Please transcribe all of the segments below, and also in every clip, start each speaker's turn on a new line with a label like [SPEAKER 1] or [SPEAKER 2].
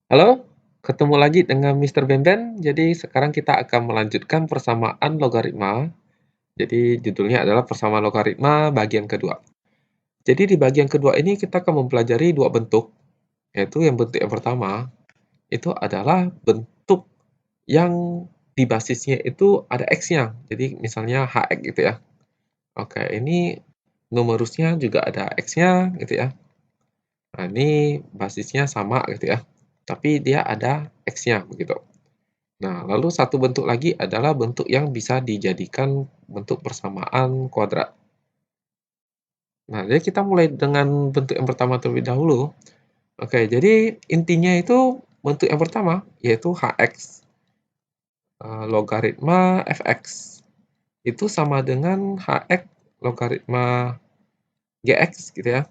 [SPEAKER 1] Halo, ketemu lagi dengan Mister Benben. Jadi sekarang kita akan melanjutkan persamaan logaritma. Jadi judulnya adalah persamaan logaritma bagian kedua. Jadi di bagian kedua ini kita akan mempelajari dua bentuk, yaitu yang bentuk yang pertama itu adalah bentuk yang di basisnya itu ada x-nya. Jadi misalnya hx gitu ya. Oke, ini numerusnya juga ada x-nya gitu ya. Nah, ini basisnya sama gitu ya. Tapi dia ada x-nya begitu. Nah, lalu satu bentuk lagi adalah bentuk yang bisa dijadikan bentuk persamaan kuadrat. Nah, jadi kita mulai dengan bentuk yang pertama terlebih dahulu. Oke, jadi intinya itu bentuk yang pertama, yaitu hx logaritma fx. Itu sama dengan hx logaritma gx gitu ya.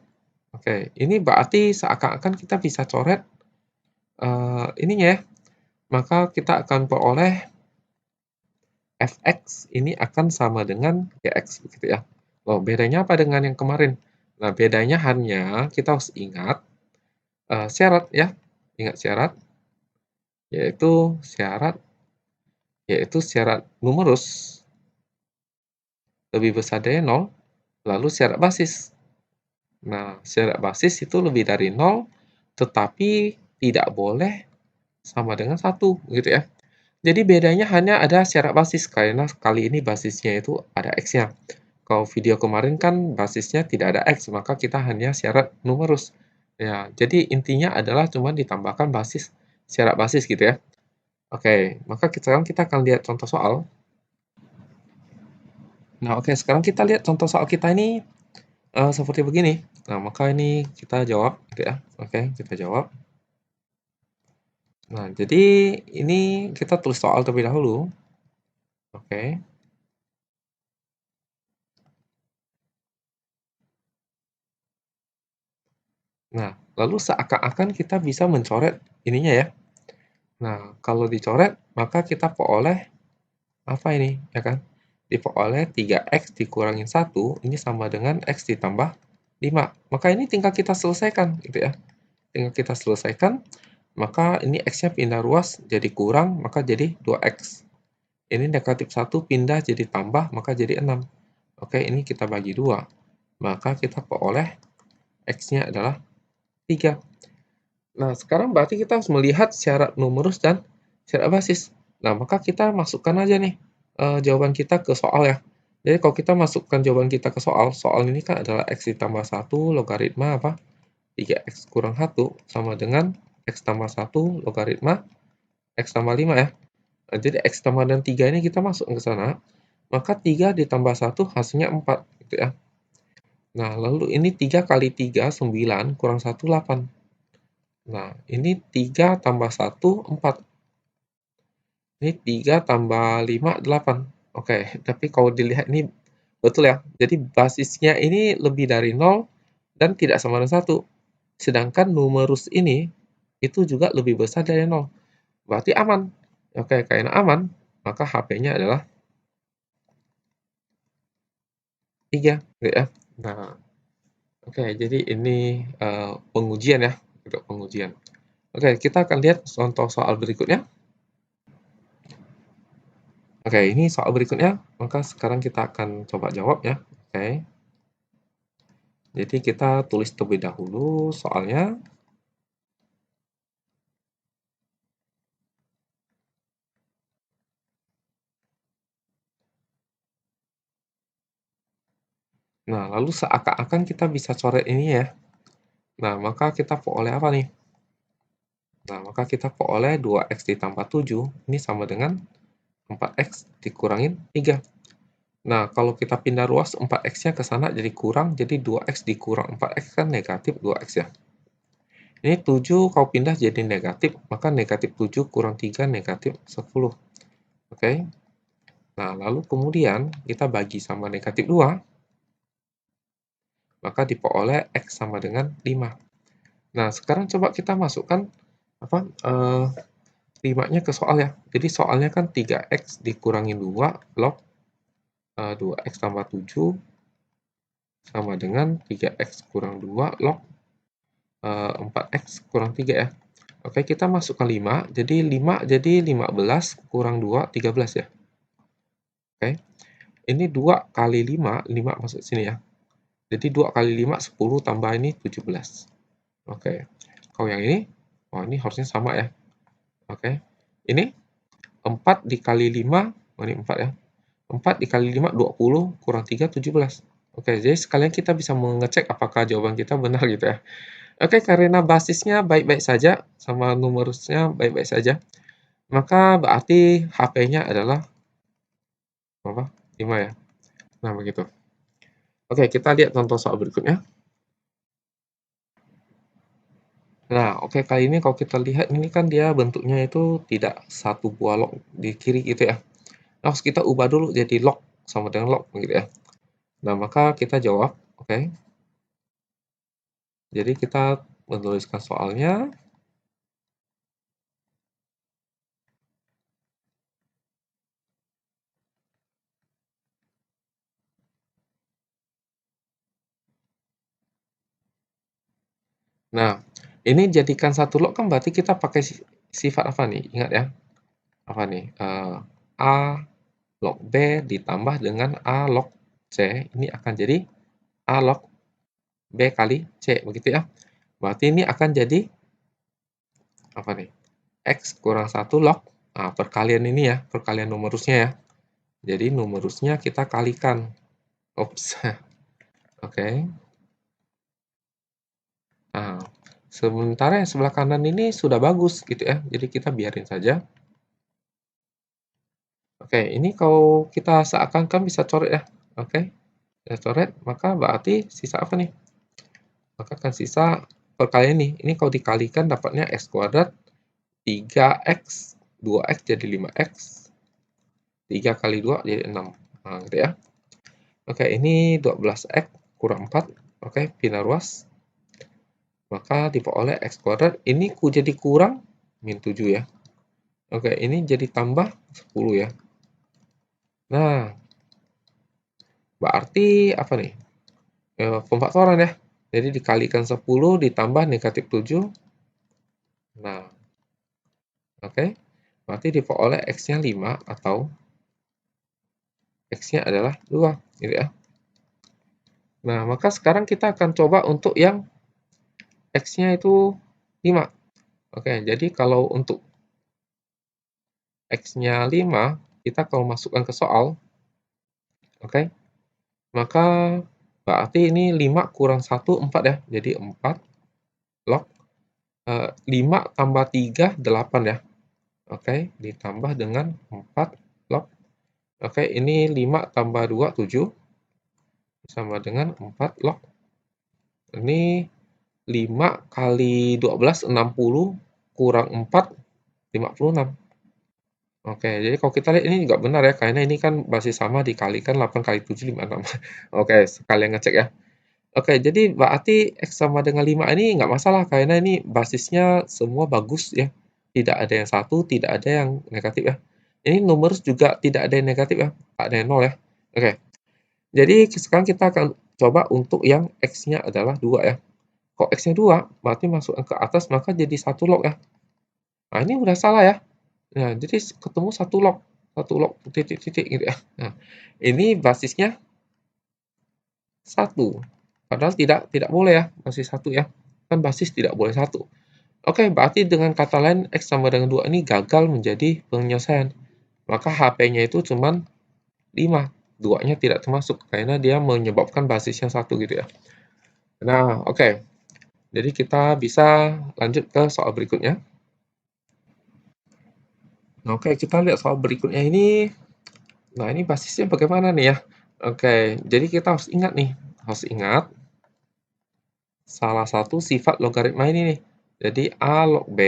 [SPEAKER 1] Oke, ini berarti seakan-akan kita bisa coret ininya ya. Maka kita akan peroleh fx ini akan sama dengan gx begitu ya. Loh, bedanya apa dengan yang kemarin? Nah, bedanya hanya kita harus ingat syarat ya. Ingat syarat yaitu syarat numerus lebih besar dari 0, lalu syarat basis. Nah, syarat basis itu lebih dari 0 tetapi tidak boleh sama dengan 1 gitu ya. Jadi bedanya hanya ada syarat basis karena kali ini basisnya itu ada x-nya. Kalau video kemarin kan basisnya tidak ada X, maka kita hanya syarat numerus. Ya, jadi intinya adalah cuma ditambahkan syarat basis gitu ya. Oke, maka sekarang kita akan lihat contoh soal. Nah, oke, sekarang kita lihat contoh soal kita ini seperti begini. Nah, maka ini kita jawab gitu ya. Oke, kita jawab. Nah, jadi ini kita tulis soal terlebih dahulu. Oke. Nah, lalu seakan-akan kita bisa mencoret ininya ya. Nah, kalau dicoret, maka kita peroleh apa ini, ya kan? Diperoleh 3x dikurangin 1, ini sama dengan x ditambah 5. Maka ini tinggal kita selesaikan, gitu ya. Tinggal kita selesaikan, maka ini x-nya pindah ruas, jadi kurang, maka jadi 2x. Ini negatif 1 pindah jadi tambah, maka jadi 6. Oke, ini kita bagi 2. Maka kita peroleh x-nya adalah 3. Nah, sekarang berarti kita harus melihat syarat numerus dan syarat basis. Nah, maka kita masukkan aja nih jawaban kita ke soal ya. Jadi kalau kita masukkan jawaban kita ke soal ini kan adalah x ditambah 1 logaritma apa? 3x kurang 1 sama dengan x tambah 1 logaritma x tambah 5 ya. Nah, jadi x tambah dan 3 ini kita masuk ke sana, maka 3 ditambah 1 hasilnya 4 gitu ya. Nah, lalu ini 3 kali 3 9 kurang 1 8. Nah, ini 3 tambah 1 4. Ini 3 tambah 5 8. Oke, tapi kalau dilihat ini betul ya. Jadi basisnya ini lebih dari 0 dan tidak sama dengan 1. Sedangkan numerus ini itu juga lebih besar dari 0. Berarti aman. Oke, karena aman, maka HP-nya adalah 3 gitu ya. Nah, oke, jadi ini pengujian ya, untuk pengujian. Oke, kita akan lihat contoh soal berikutnya. Oke, ini soal berikutnya, maka sekarang kita akan coba jawab ya. Oke. Jadi kita tulis terlebih dahulu soalnya. Nah, lalu seakan-akan kita bisa coret ini ya. Nah, maka kita peroleh apa nih? Nah, maka kita peroleh 2x ditambah 7, ini sama dengan 4x dikurangin 3. Nah, kalau kita pindah ruas 4x-nya ke sana jadi kurang, jadi 2x dikurang 4x kan negatif 2x ya. Ini 7 kalau pindah jadi negatif, maka negatif 7 kurang 3 negatif 10. Oke. Nah, lalu kemudian kita bagi sama negatif 2, maka diperoleh x sama dengan 5. Nah, sekarang coba kita masukkan apa 5-nya ke soal ya. Jadi soalnya kan 3x dikurangin 2 log 2x tambah 7 sama dengan 3x kurang 2 log 4x kurang 3 ya. Oke, kita masukkan 5, jadi 5 jadi 15 kurang 2, 13 ya. Oke, ini 2 kali 5, 5 masuk sini ya. Jadi 2 kali 5, 10 tambah ini 17. Oke, kalau yang ini, oh ini harusnya sama ya. Oke, ini 4 dikali 5, oh ini 4 ya. 4 dikali 5, 20, kurang 3, 17. Oke, jadi sekalian kita bisa mengecek apakah jawaban kita benar gitu ya. Oke, karena basisnya baik-baik saja, sama numerusnya baik-baik saja, maka berarti HP-nya adalah apa? 5 ya. Nah, begitu. Oke, kita lihat contoh soal berikutnya. Nah, oke, kali ini kalau kita lihat ini kan dia bentuknya itu tidak satu buah log di kiri gitu ya. Nah, harus kita ubah dulu jadi log sama dengan log gitu ya. Nah, maka kita jawab, oke. Jadi kita menuliskan soalnya. Nah, ini jadikan satu log kan berarti kita pakai sifat apa nih? Ingat ya, apa nih? A log B ditambah dengan A log C, ini akan jadi A log B kali C, begitu ya. Berarti ini akan jadi apa nih? X kurang 1 log, nah, perkalian ini ya, perkalian numerusnya ya. Jadi numerusnya kita kalikan. Ops. Oke. Nah, sementara yang sebelah kanan ini sudah bagus gitu ya. Jadi kita biarin saja. Oke, ini kalau kita seakan-akan bisa coret ya. Oke, kita coret, maka berarti sisa apa nih? Maka akan sisa perkalian ini. Ini kalau dikalikan dapatnya x kuadrat 3x, 2x jadi 5x, 3 kali 2 jadi 6. Nah, gitu ya. Oke, ini 12x kurang 4. Oke, pindah ruas. Maka diperoleh x kuadrat. Ini jadi kurang min 7 ya. Oke, ini jadi tambah 10 ya. Nah, berarti apa nih? Pemfaktoran ya. Jadi dikalikan 10 ditambah negatif 7. Nah, oke. Berarti diperoleh x-nya 5 atau x-nya adalah 2. Gitu ya. Nah, maka sekarang kita akan coba untuk yang x-nya itu 5. Oke, jadi kalau untuk x-nya 5, kita kalau masukkan ke soal, oke, maka berarti ini 5 kurang 1, 4 ya. Jadi 4 log 5 tambah 3, 8 ya. Oke, ditambah dengan 4 log. Oke, ini 5 tambah 2, 7. Sama dengan 4 log. Ini 5 kali 12, 60. Kurang 4, 56. Oke, jadi kalau kita lihat ini juga benar ya, karena ini kan basis sama dikalikan 8 kali 7, 56. Oke, sekalian ngecek ya. Oke, jadi berarti X sama dengan 5 ini nggak masalah, karena ini basisnya semua bagus ya. Tidak ada yang 1, tidak ada yang negatif ya. Ini numerus juga tidak ada yang negatif ya, tak ada yang 0 ya. Oke, jadi sekarang kita akan coba untuk yang X-nya adalah 2 ya. Kalau X-nya 2, berarti masukkan ke atas, maka jadi 1 log ya. Nah, ini udah salah ya. Nah, jadi ketemu 1 log titik-titik gitu ya. Nah, ini basisnya 1. Padahal tidak boleh ya, basis 1 ya. Kan basis tidak boleh 1. Oke, berarti dengan kata lain X sama dengan 2 ini gagal menjadi penyelesaian. Maka HP-nya itu cuman 5. 2-nya tidak termasuk karena dia menyebabkan basisnya 1 gitu ya. Nah, oke. Jadi kita bisa lanjut ke soal berikutnya. Oke, kita lihat soal berikutnya ini. Nah, ini basisnya bagaimana nih ya? Oke, jadi kita harus ingat nih, harus ingat salah satu sifat logaritma ini nih. Jadi A log B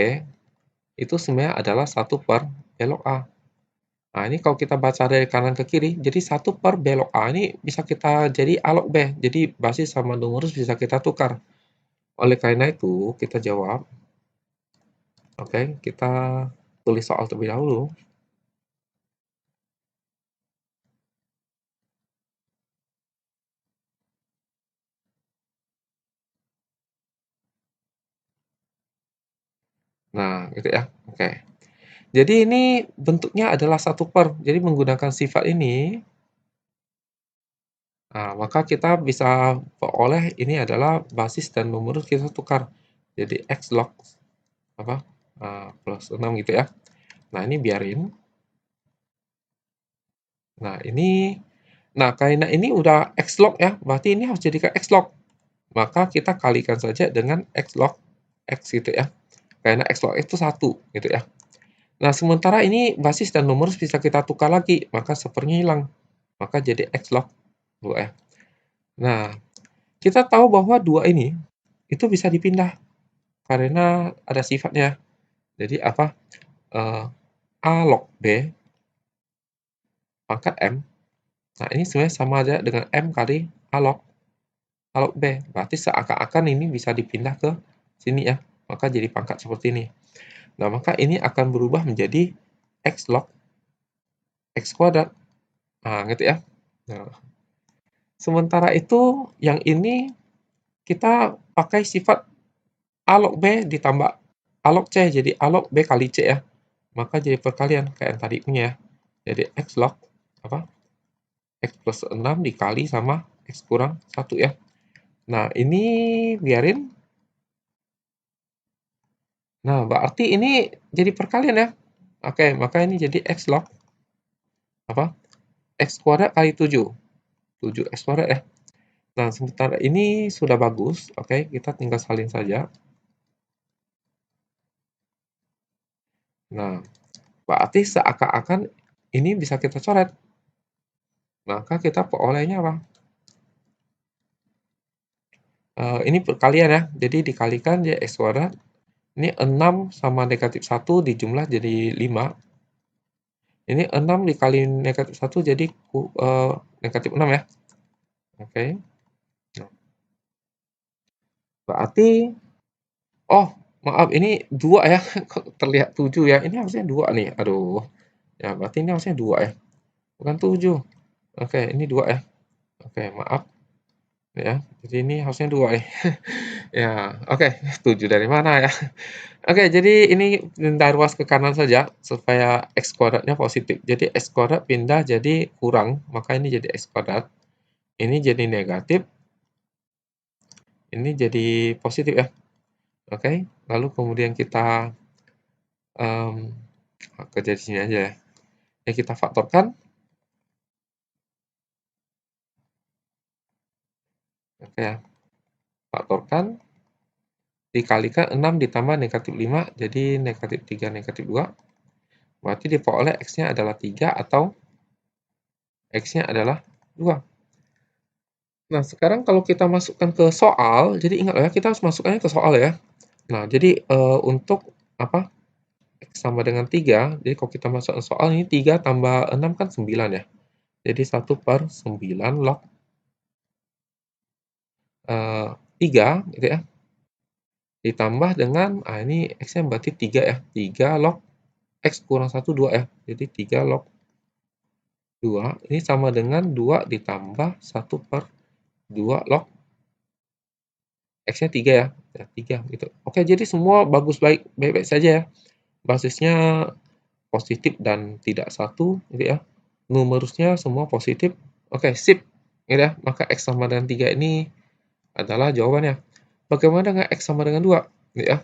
[SPEAKER 1] itu sebenarnya adalah 1 per B log A. Nah, ini kalau kita baca dari kanan ke kiri, jadi 1 per B log A ini bisa kita jadi A log B. Jadi basis sama numerus bisa kita tukar. Oleh karena itu, kita jawab. Oke, kita tulis soal terlebih dahulu. Nah, gitu ya. Oke. Jadi ini bentuknya adalah 1/. Jadi menggunakan sifat ini, maka kita bisa peroleh ini adalah basis dan numerus kita tukar. Jadi X log apa, plus 6 gitu ya. Nah, ini biarin. Nah, karena ini udah X log ya, berarti ini harus jadikan X log. Maka kita kalikan saja dengan X log X gitu ya. Karena X log itu 1 gitu ya. Nah, sementara ini basis dan numerus bisa kita tukar lagi, maka sepernya hilang. Maka jadi X log 2 ya. Nah, kita tahu bahwa 2 ini itu bisa dipindah karena ada sifatnya. Jadi apa? A log B pangkat M. Nah, ini sebenarnya sama aja dengan M kali A log B. Berarti seakan-akan ini bisa dipindah ke sini ya. Maka jadi pangkat seperti ini. Nah, maka ini akan berubah menjadi X log X kuadrat. Nah, gitu ya. Nah, sementara itu yang ini kita pakai sifat A log B ditambah A log C. Jadi A log B kali C ya. Maka jadi perkalian kayak yang tadi punya ya. Jadi X log apa? X plus 6 dikali sama X kurang 1 ya. Nah, ini biarin. Nah, berarti ini jadi perkalian ya. Oke, maka ini jadi X log apa? X kuadrat kali 7. 7X kuadrat ya. Nah, sementara ini sudah bagus. Oke, kita tinggal salin saja. Nah, berarti seakan-akan ini bisa kita coret. Maka kita perolehnya apa? Ini perkalian ya. Jadi dikalikan dia X kuadrat. Ini 6 sama negatif 1 dijumlah jadi 5. Ini 6 dikali negatif 1 jadi negatif 6 ya. Oke. Nah, berarti, oh maaf ini 2 ya. Kok terlihat 7 ya. Ini harusnya 2 nih. Aduh. Ya, berarti ini harusnya 2 ya. Bukan 7. Oke, ini 2 ya. Oke, maaf. Ya, jadi ini harusnya 2 nih. Ya, oke. 7 dari mana ya? Oke, jadi ini pindah ruas ke kanan saja supaya X kuadratnya positif. Jadi X kuadrat pindah jadi kurang, maka ini jadi X kuadrat. Ini jadi negatif, ini jadi positif ya. Oke, lalu kemudian kita kerja di sini aja ya. Ya, kita faktorkan. Oke ya, faktorkan. Dikalikan 6 ditambah negatif 5, jadi negatif 3, negatif 2. Berarti diperoleh X-nya adalah 3 atau X-nya adalah 2. Nah, sekarang kalau kita masukkan ke soal, jadi ingat ya, kita harus masukkannya ke soal ya. Nah, jadi untuk apa? X sama dengan 3, jadi kalau kita masukkan soal ini 3 tambah 6 kan 9 ya. Jadi 1/9 log 3 gitu ya. Ditambah dengan, ini X-nya berarti 3 ya. 3 log X kurang 1, 2 ya. Jadi 3 log 2, ini sama dengan 2 ditambah 1/2 log X-nya 3 ya. Ya, 3 gitu. Oke, jadi semua bagus baik-baik saja ya. Basisnya positif dan tidak 1 gitu ya. Numerusnya semua positif. Oke, sip. Gitu ya. Maka X sama dengan 3 ini adalah jawabannya. Bagaimana dengan X sama dengan 2? Gitu ya.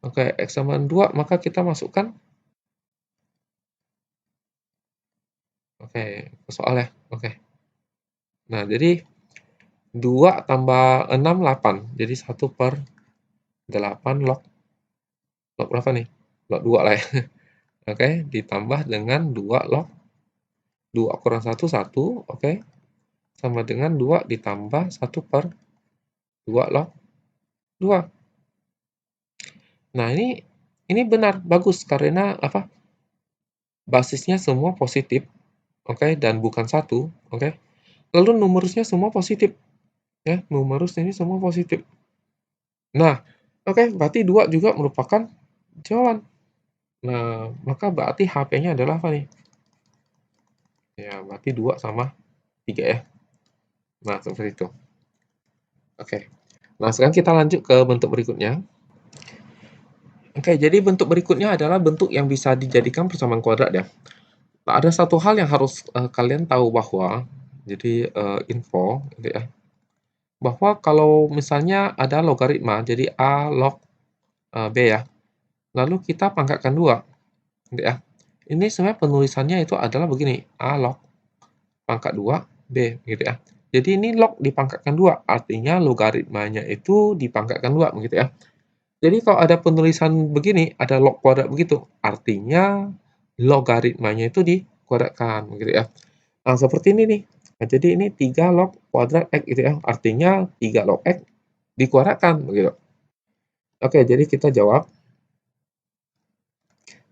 [SPEAKER 1] Oke, X sama dengan 2, maka kita masukkan. Oke, ke soal ya. Oke. Nah, jadi 2 tambah 6, 8. Jadi 1/8 log berapa nih? Log 2 lah ya. Oke, ditambah dengan 2 log 2 kurang 1, 1. Oke. Sama dengan 2 ditambah 1/2 log 2. Nah, ini benar, bagus karena apa? Basisnya semua positif, oke, dan bukan 1, oke. Lalu numerusnya semua positif, ya, numerus ini semua positif. Nah, oke, berarti 2 juga merupakan jawaban. Nah, maka berarti HP-nya adalah apa nih? Ya, berarti 2 sama 3 ya. Nah, seperti itu. Oke. Nah, sekarang kita lanjut ke bentuk berikutnya. Oke, jadi bentuk berikutnya adalah bentuk yang bisa dijadikan persamaan kuadrat ya. Nah, ada satu hal yang harus kalian tahu bahwa, jadi info gitu ya, bahwa kalau misalnya ada logaritma, jadi A log B ya, lalu kita pangkatkan 2 gitu ya. Ini sebenarnya penulisannya itu adalah begini, A log pangkat 2 B gitu ya. Jadi ini log dipangkatkan 2, artinya logaritmanya itu dipangkatkan 2 begitu ya. Jadi kalau ada penulisan begini, ada log kuadrat begitu, artinya logaritmanya itu dikuadratkan gitu ya. Nah, seperti ini nih. Nah, jadi ini 3 log kuadrat X gitu ya, artinya 3 log X dikuadratkan begitu. Oke, jadi kita jawab.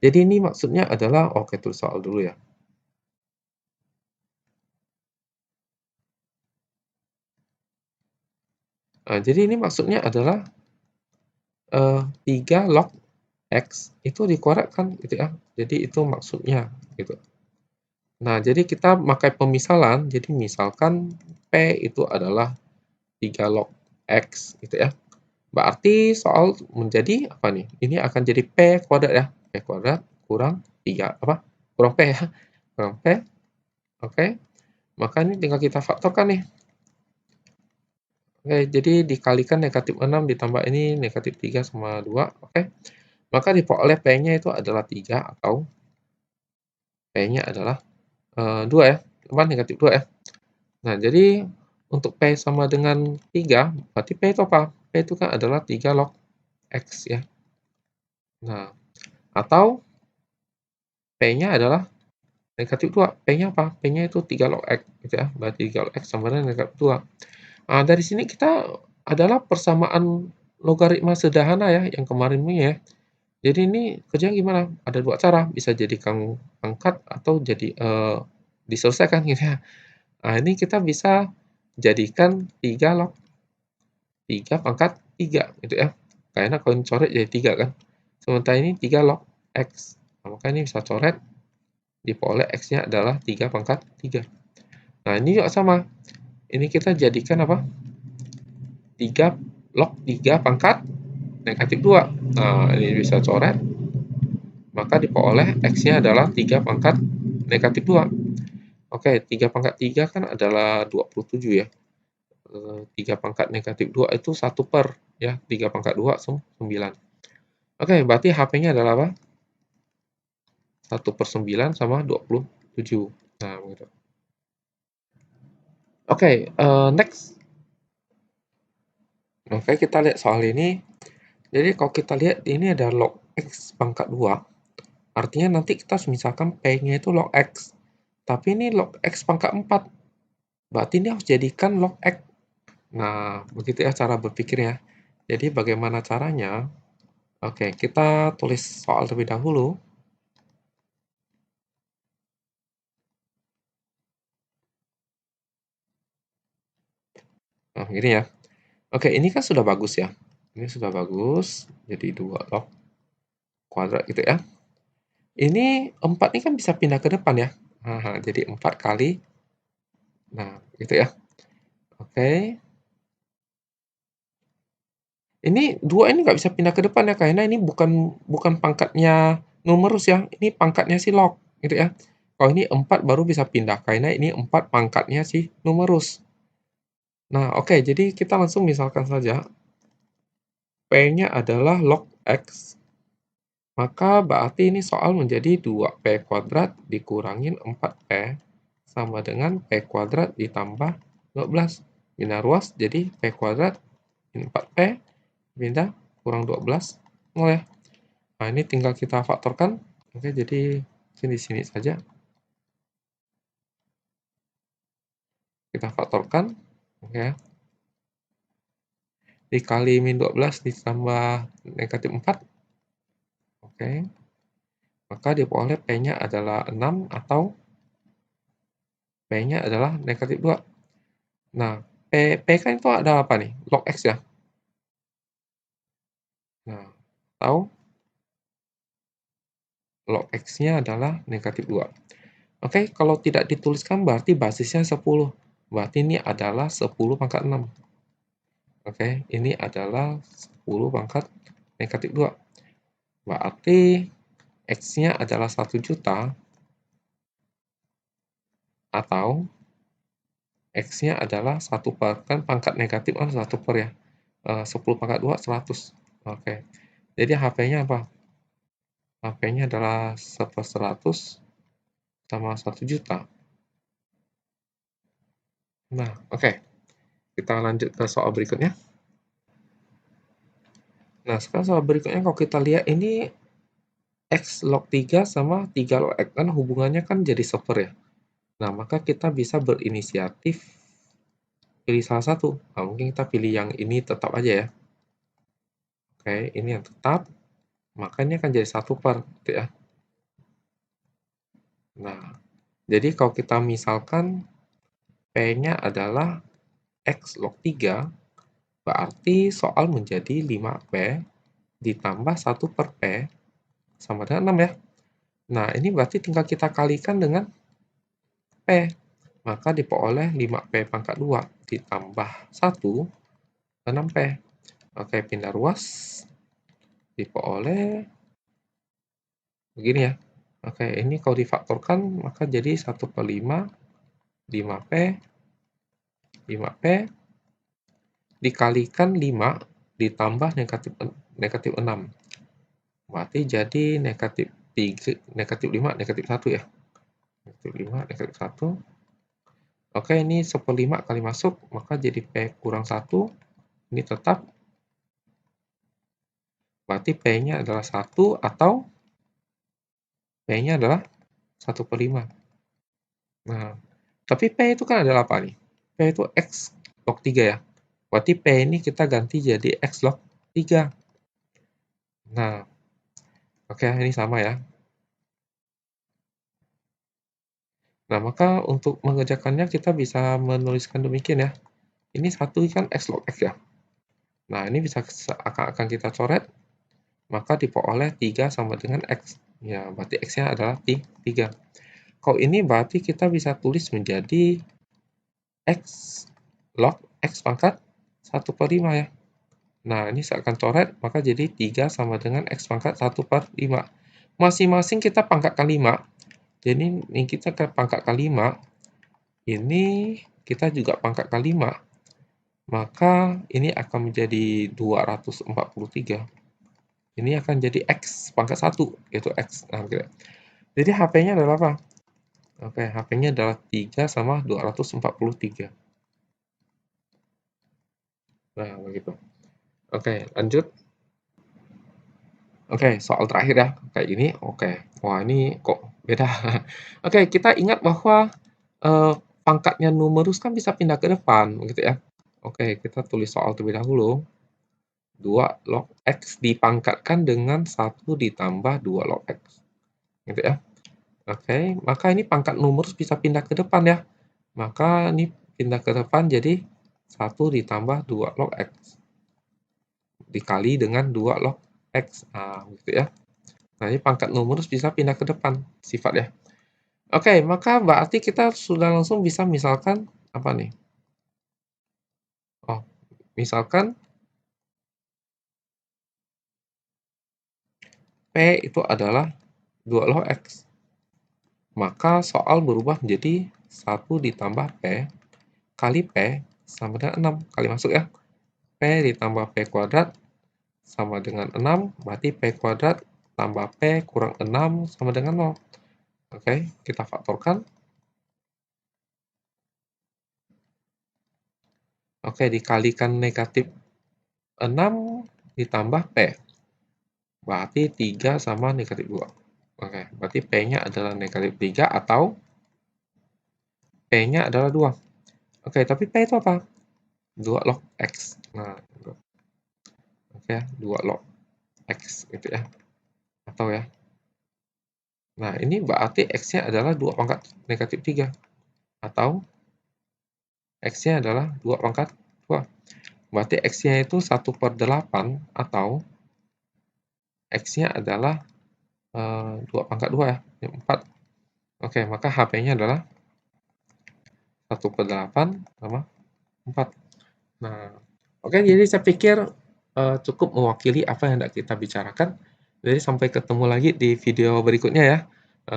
[SPEAKER 1] Jadi ini maksudnya adalah, oke tulis soal dulu ya. Nah, jadi ini maksudnya adalah 3 log X itu dikuadratkan gitu ya. Jadi itu maksudnya gitu. Nah, jadi kita pakai pemisalan, jadi misalkan P itu adalah 3 log X gitu ya. Berarti soal menjadi apa nih? Ini akan jadi P kuadrat ya. P kuadrat kurang 3 apa? Kurang P ya. Kurang P. Oke. Maka ini tinggal kita faktorkan nih. Oke, jadi dikalikan negatif 6 ditambah ini negatif 3 sama 2. Oke. Maka diperoleh P-nya itu adalah 3 atau P-nya adalah 2 ya. Apa? Negatif 2 ya. Nah, jadi untuk P sama dengan 3, berarti P itu apa? P itu kan adalah 3 log X ya. Nah, atau P-nya adalah negatif 2. P-nya apa? P-nya itu 3 log X gitu ya. Berarti 3 log X sama dengan negatif 2. Nah, dari sini kita adalah persamaan logaritma sederhana ya, yang kemarin punya ya. Jadi ini kerjanya gimana? Ada 2 cara, bisa jadikan angkat atau jadi diselesaikan gitu ya. Nah, ini kita bisa jadikan 3 log 3 pangkat 3 gitu ya. Karena kalau coret jadi 3 kan. Sementara ini 3 log X. Nah, maka ini bisa coret, diperoleh X-nya adalah 3 pangkat 3. Nah, ini juga sama. Ini kita jadikan apa? 3 log 3 pangkat negatif 2. Nah, ini bisa coret. Maka diperoleh X-nya adalah 3 pangkat negatif 2. Oke, 3 pangkat 3 kan adalah 27 ya. 3 pangkat negatif 2 itu 1 per ya. 3 pangkat 2 9. Oke, berarti HP-nya adalah apa? 1 per 9 sama 27. Nah, begitu. Oke, next. Oke, kita lihat soal ini. Jadi kalau kita lihat ini ada log X pangkat 2. Artinya nanti kita misalkan P-nya itu log X. Tapi ini log X pangkat 4. Berarti ini harus jadikan log X. Nah, begitu ya cara berpikirnya. Jadi bagaimana caranya? Oke, kita tulis soal terlebih dahulu. Nah, gini ya. Oke, ini kan sudah bagus ya. Ini sudah bagus. Jadi 2 log kuadrat gitu ya. Ini 4 ini kan bisa pindah ke depan ya. Nah, jadi 4 kali. Nah, gitu ya. Oke. Ini 2 ini nggak bisa pindah ke depan ya, karena ini bukan pangkatnya numerus ya, ini pangkatnya si log, gitu ya. Kalau ini 4 baru bisa pindah, karena ini 4 pangkatnya si numerus. Nah, oke, jadi kita langsung misalkan saja, P-nya adalah log X, maka berarti ini soal menjadi 2P kuadrat dikurangin 4P sama dengan P kuadrat ditambah 12. Bina ruas jadi P kuadrat 4P pindah kurang 12 0 ya. Nah, ini tinggal kita faktorkan. Oke, jadi sini saja. Kita faktorkan. Oke ya. Dikali min 12 ditambah negatif 4. Oke. Maka diperoleh P-nya adalah 6 atau P-nya adalah negatif 2. Nah, P kan itu ada apa nih? Log X ya. Nah, atau log X-nya adalah negatif 2. Oke, kalau tidak dituliskan berarti basisnya 10. Berarti ini adalah 10 pangkat 6. Oke, ini adalah 10 pangkat negatif 2. Berarti X-nya adalah 1 juta, atau X-nya adalah 1 per, kan pangkat negatif kan 1 per ya, 10 pangkat 2, 100. Oke, jadi HP-nya apa? HP-nya adalah 1/100 sama 1 juta. Nah, oke. Kita lanjut ke soal berikutnya. Nah, sekarang soal berikutnya kalau kita lihat ini X log 3 sama 3 log X, kan hubungannya kan jadi super ya. Nah, maka kita bisa berinisiatif pilih salah satu. Nah, mungkin kita pilih yang ini tetap aja ya. Oke, ini yang tetap. Maka ini akan jadi 1 per, gitu ya. Nah, jadi kalau kita misalkan P-nya adalah X log 3, berarti soal menjadi 5P ditambah 1 per P sama dengan 6 ya. Nah, ini berarti tinggal kita kalikan dengan P. Maka diperoleh 5P pangkat 2 ditambah 1, 6P. Oke, pindah ruas. Diperoleh begini ya. Oke, ini kalau difaktorkan maka jadi 1/5, 5P, 5P dikalikan 5 ditambah negatif 6. Berarti jadi negatif 3, negatif 5, negatif 1 ya. Negatif 5, negatif 1. Oke, ini 1/5 kali masuk, maka jadi P kurang 1. Ini tetap. Berarti P-nya adalah 1 atau P-nya adalah 1/5. Nah, tapi P itu kan adalah apa nih? P itu X log 3 ya. Berarti P ini kita ganti jadi X log 3. Nah, oke, ini sama ya. Nah, maka untuk mengerjakannya kita bisa menuliskan demikian ya. Ini 1 kan X log X ya. Nah, ini bisa akan kita coret, maka diperoleh 3 sama dengan X. Ya, berarti X-nya adalah 3. Kalau ini berarti kita bisa tulis menjadi X log X pangkat 1/5 ya. Nah, ini saya akan coret, maka jadi 3 sama dengan X pangkat 1/5. Masing-masing kita pangkatkan 5. Jadi ini kita ke pangkatkan 5. Ini kita juga pangkatkan 5. Maka ini akan menjadi 243. Ini akan jadi X pangkat 1, yaitu X. Nah, gitu. Jadi HP-nya adalah apa? Oke, HP-nya adalah 3 sama 243. Nah, begitu. Oke, lanjut. Oke, soal terakhir ya, kayak gini. Oke, wah ini kok beda. Oke, kita ingat bahwa pangkatnya numerus kan bisa pindah ke depan, gitu ya. Oke, kita tulis soal terlebih dahulu. 2 log X dipangkatkan dengan 1 ditambah 2 log X. Gitu ya. Oke, maka ini pangkat numerus bisa pindah ke depan ya. Maka ini pindah ke depan jadi 1 ditambah 2 log X. Dikali dengan 2 log X. Nah, gitu ya. Nah, ini pangkat numerus bisa pindah ke depan sifat ya. Oke, maka berarti kita sudah langsung bisa misalkan apa nih? Oh, misalkan P itu adalah 2 log X. Maka soal berubah menjadi 1 ditambah P kali P sama dengan 6. Kali masuk ya. P ditambah P kuadrat sama dengan 6. Berarti P kuadrat tambah P kurang 6 sama dengan 0. Oke, kita faktorkan. Oke, dikalikan negatif 6 ditambah P. Berarti 3 sama negatif 2. Oke, berarti P-nya adalah negatif 3 atau P-nya adalah 2. Oke, tapi P itu apa? 2 log X. Nah, oke, 2 log X gitu ya. Atau ya. Nah, ini berarti X-nya adalah 2 pangkat negatif 3. Atau X-nya adalah 2 pangkat 2. Berarti X-nya itu 1/8 atau X-nya adalah 2 pangkat 2 ya, 4. Oke, maka HP-nya adalah 1/8 sama 4. Nah, oke, jadi saya pikir cukup mewakili apa yang hendak kita bicarakan. Jadi sampai ketemu lagi di video berikutnya ya.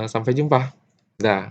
[SPEAKER 1] Sampai jumpa. Dah.